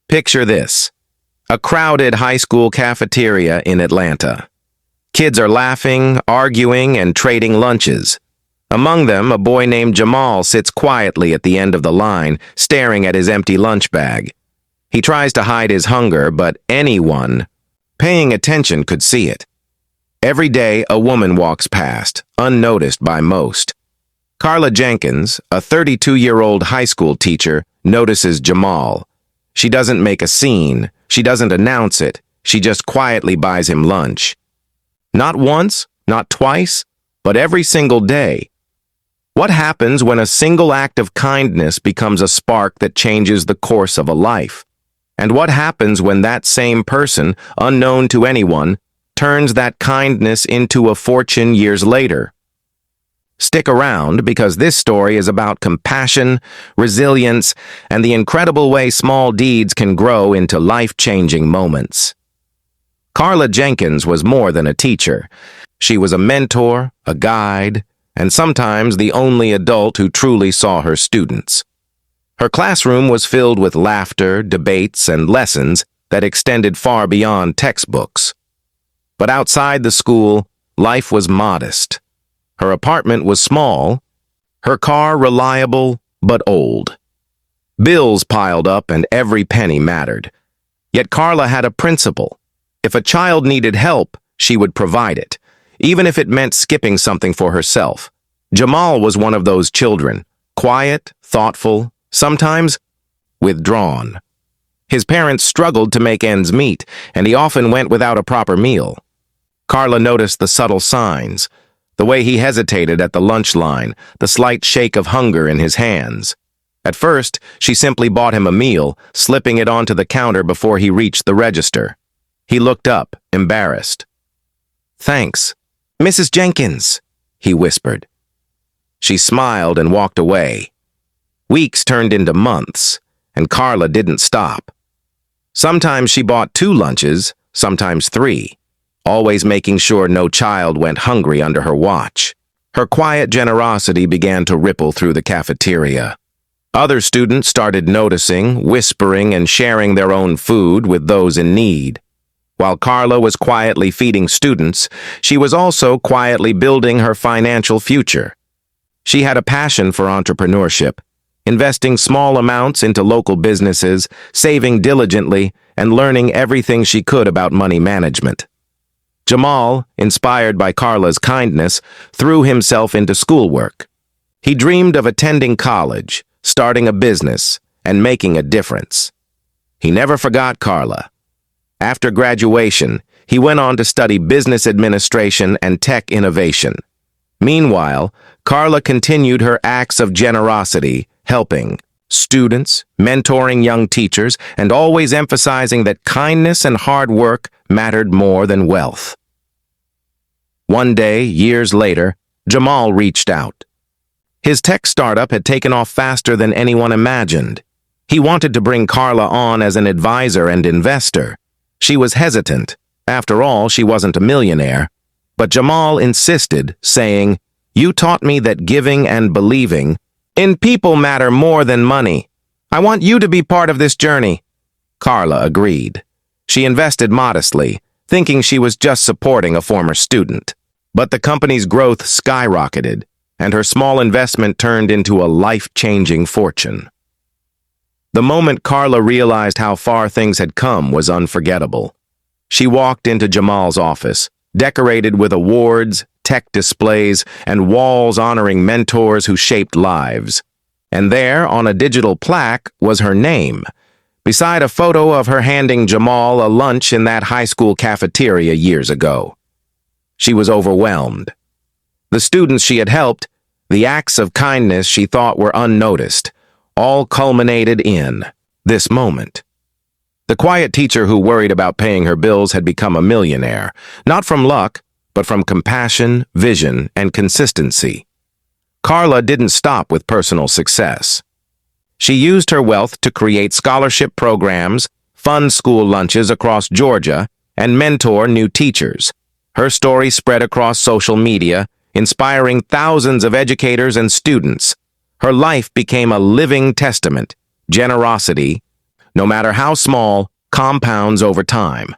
Picture this: a crowded high school cafeteria in Atlanta. Kids are laughing, arguing, and trading lunches. Among them, a boy named Jamal sits quietly at the end of the line, staring at his empty lunch bag. He tries to hide his hunger, but anyone paying attention could see it. Every day, a woman walks past, unnoticed by most. Carla Jenkins, a 32-year-old high school teacher, notices Jamal. She doesn't make a scene. She doesn't announce it. She just quietly buys him lunch. Not once, not twice, but every single day. What happens when a single act of kindness becomes a spark that changes the course of a life? And what happens when that same person, unknown to anyone, turns that kindness into a fortune years later? Stick around, because this story is about compassion, resilience, and the incredible way small deeds can grow into life-changing moments. Carla Jenkins was more than a teacher. She was a mentor, a guide, and sometimes the only adult who truly saw her students. Her classroom was filled with laughter, debates, and lessons that extended far beyond textbooks. But outside the school, life was modest. Her apartment was small, her car reliable but old. Bills piled up and every penny mattered. Yet Carla had a principle. If a child needed help, she would provide it, even if it meant skipping something for herself. Jamal was one of those children, quiet, thoughtful, sometimes withdrawn. His parents struggled to make ends meet, and he often went without a proper meal. Carla noticed the subtle signs, the way he hesitated at the lunch line, the slight shake of hunger in his hands. At first, she simply bought him a meal, slipping it onto the counter before he reached the register. He looked up, embarrassed. "Thanks, Mrs. Jenkins," he whispered. She smiled and walked away. Weeks turned into months, and Carla didn't stop. Sometimes she bought 2 lunches, sometimes 3, always making sure no child went hungry under her watch. Her quiet generosity began to ripple through the cafeteria. Other students started noticing, whispering, and sharing their own food with those in need. While Carla was quietly feeding students, she was also quietly building her financial future. She had a passion for entrepreneurship, investing small amounts into local businesses, saving diligently, and learning everything she could about money management. Jamal, inspired by Carla's kindness, threw himself into schoolwork. He dreamed of attending college, starting a business, and making a difference. He never forgot Carla. After graduation, he went on to study business administration and tech innovation. Meanwhile, Carla continued her acts of generosity, helping students, mentoring young teachers, and always emphasizing that kindness and hard work mattered more than wealth. One day, years later, Jamal reached out. His tech startup had taken off faster than anyone imagined. He wanted to bring Carla on as an advisor and investor. She was hesitant. After all, she wasn't a millionaire. But Jamal insisted, saying, "You taught me that giving and believing in people matter more than money. I want you to be part of this journey." Carla agreed. She invested modestly, thinking she was just supporting a former student. But the company's growth skyrocketed, and her small investment turned into a life-changing fortune. The moment Carla realized how far things had come was unforgettable. She walked into Jamal's office, decorated with awards, tech displays, and walls honoring mentors who shaped lives. And there, on a digital plaque, was her name, beside a photo of her handing Jamal a lunch in that high school cafeteria years ago. She was overwhelmed. The students she had helped, the acts of kindness she thought were unnoticed, all culminated in this moment. The quiet teacher who worried about paying her bills had become a millionaire, not from luck, but from compassion, vision, and consistency. Carla didn't stop with personal success. She used her wealth to create scholarship programs, fund school lunches across Georgia, and mentor new teachers. Her story spread across social media, inspiring thousands of educators and students. Her life became a living testament. Generosity, no matter how small, compounds over time.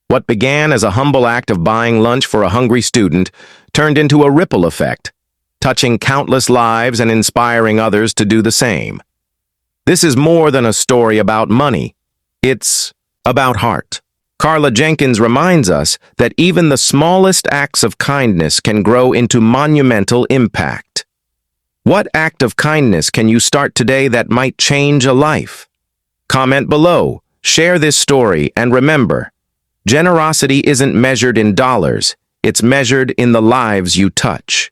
What began as a humble act of buying lunch for a hungry student turned into a ripple effect, touching countless lives and inspiring others to do the same. This is more than a story about money. It's about heart. Carla Jenkins reminds us that even the smallest acts of kindness can grow into monumental impact. What act of kindness can you start today that might change a life? Comment below, share this story, and remember, generosity isn't measured in dollars, it's measured in the lives you touch.